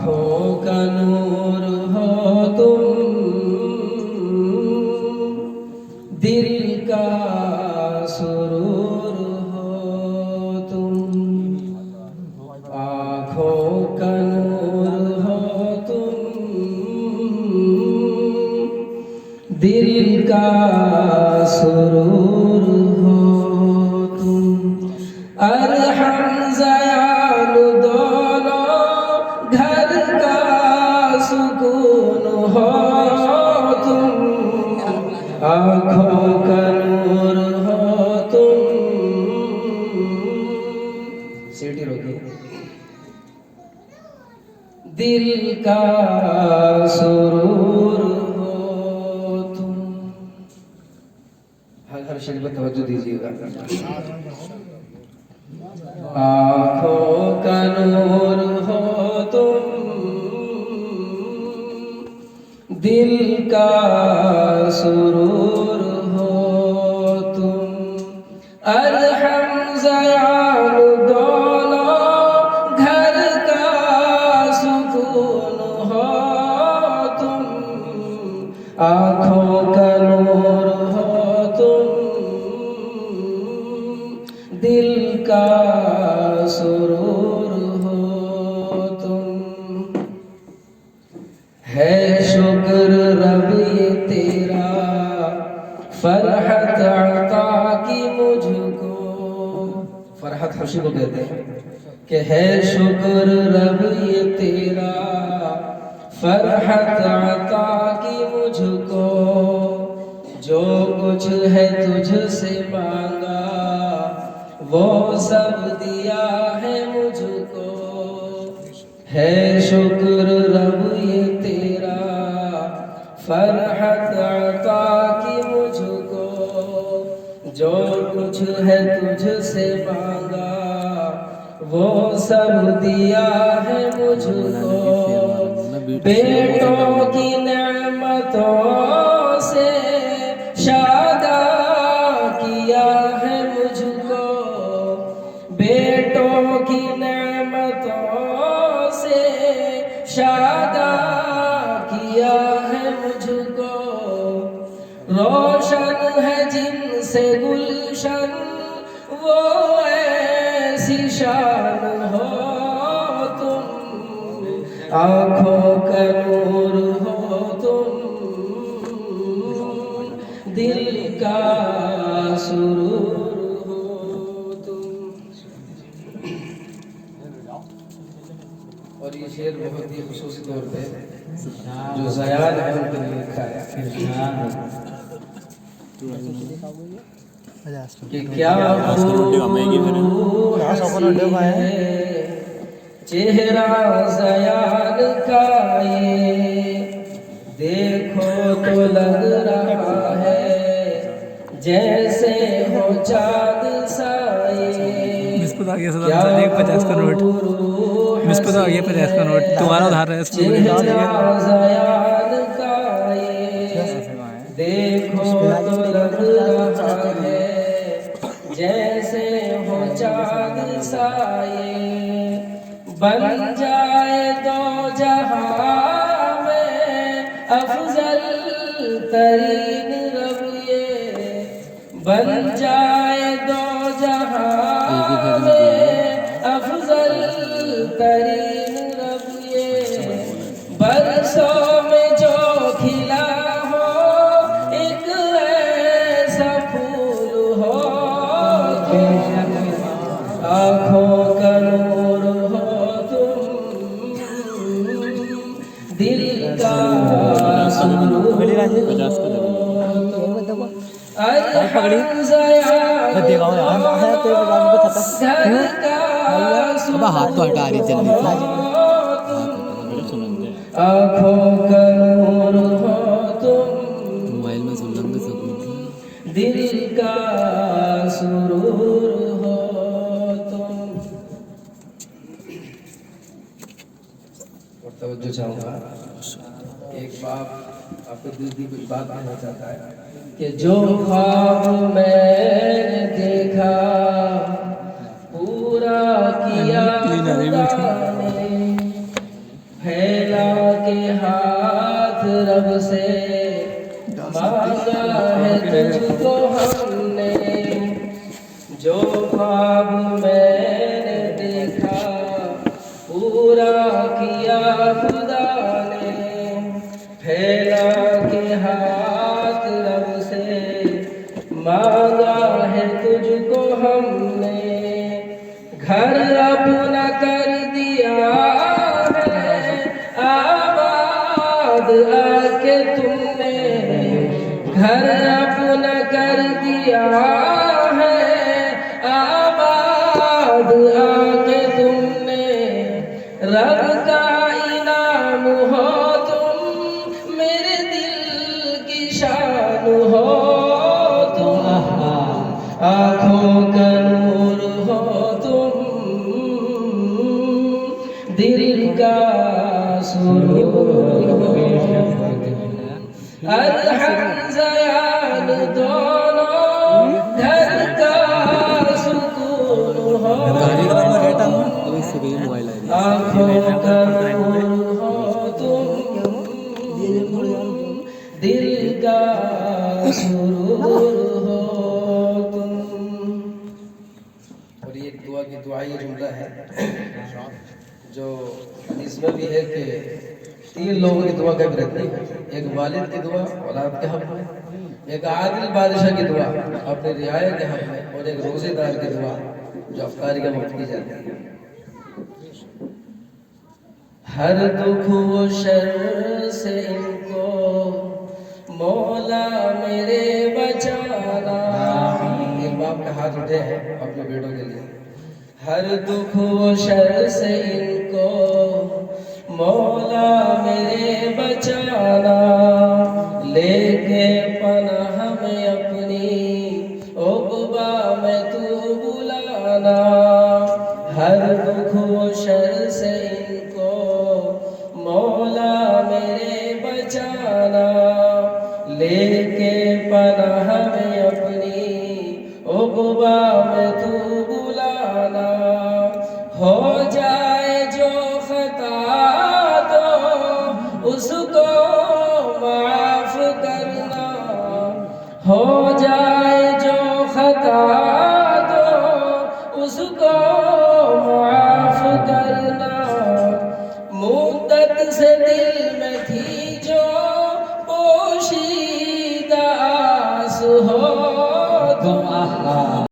आँखों का नूर हो तुम, दिल का सुरूर हो तुम। आँखों का नूर हो तुम, दिल का सुरूर हो तुम। अरहम ज़यान दोनों घर का सुकून हो तुम। आँखों का नूर हो तुम। सीटी रोकिए। दिल का सुरूर हो तुम। हर शेर पर तवज्जो दीजिएगा। आँखों का नूर हो तुम, दिल का सुरूर हो तुम। अरहम ज़यान दोनों घर का सुकून हो तुम। आँखों का नूर हो तुम, दिल का सुरूर हो तुम। है शुक्र रब ये तेरा, फरहत अता की मुझको। फरहत खुशी को कहते हैं कि है शुक्र रब ये तेरा, फरहत अता की मुझको। जो कुछ है तुझसे मांगा, वो सब दिया है मुझको। है शुक्र रब ये तेरा, फरहत अता की मुझको। जो कुछ है तुझसे मांगा, वो सब दिया है मुझको। बेटों की नेमतों से शादा किया है मुझको। बेटों की नेमतों से शादा किया है मुझको। रोशन है जिनसे गुलशन, वो ऐसी शान हो तुम। आँखों का नूर हो तुम, दिल का सुरूर हो तुम। और ये शेर बहुत ही खुसूसी तौर पे जो ज़यान है उनके लिए लिखा है कि क्या खूब है चेहरा ज़यान का ये, देखो तो लग रहा है जैसे हो चाँद साए। मिसको तो आ गया 50 का नोट, मिसको तो आ गया 50 का नोट। तुम्हारा उधार है इसमें। ज़यान का ये, देखो तो लग रहा है जैसे हो चाँद साए। बन जाए दो जहां में अफजल तरीन रब ये, बन जाए दो जहां में अफजल तरीन रब ये। बरसों में जो खिला हो एक ऐसा फूल हो तुम। आँखों का नूर हो तुम, दिल का सुरूर हो तुम। अरहम ज़यान अब हाथ तो हटा रही जल्दी से। आँखों का नूर हो तुम, मोबाइल में सुन लेंगे सब। दिल का सुरूर हो तुम। और तवज्जो चाहूँगा, एक बाप आपको दिल की कुछ बात कहना चाहता है कि जो ख्वाब मैंने देखा पूरा किया खुदा ने। है के हाथ रब से मांगा है तुझको हमने, जो ख्वाब मैंने देखा पूरा किया खुदा ने। फैला के हाथ रब से मांगा है तुझको हमने, घर अपना कर दिया है आबाद आके तुमने, घर अपना कर दिया है आबाद आके तुमने। रब का इनाम हो तुम, मेरे दिल की शान हो तुम, आँखों का नूर हो तुम, दिल का सुरूर हो तुम। अरहम ज़यान दोनों घर का सुकून हो तुम, आँखों का नूर हो तुम, दिल का सुरूर हो तुम। और ये दुआ की दुआ ये जुमला है जो इसमें भी है कि 3 लोगों की दुआ का भी रखती है। एक वालिद की दुआ औलाद के हक में, एक आदिल बादशाह की दुआ अपने रियाया के हक में, और एक रोजेदार की दुआ जो अफ्तारी का वक्त की जाती है। हर दुख व शर से इनको मौला मेरे बचाना। एक बाप का हाथ उठे हैं अपने बेटों के लिए। हर दुख व शर से इनको मौला मेरे बचाना, लेके पनाह में अपनी उक़बा में तू बुलाना। हर दुख व शर से इनको मौला मेरे बचाना, लेके पनाह में अपनी उक़बा में तू बुलाना। हो जा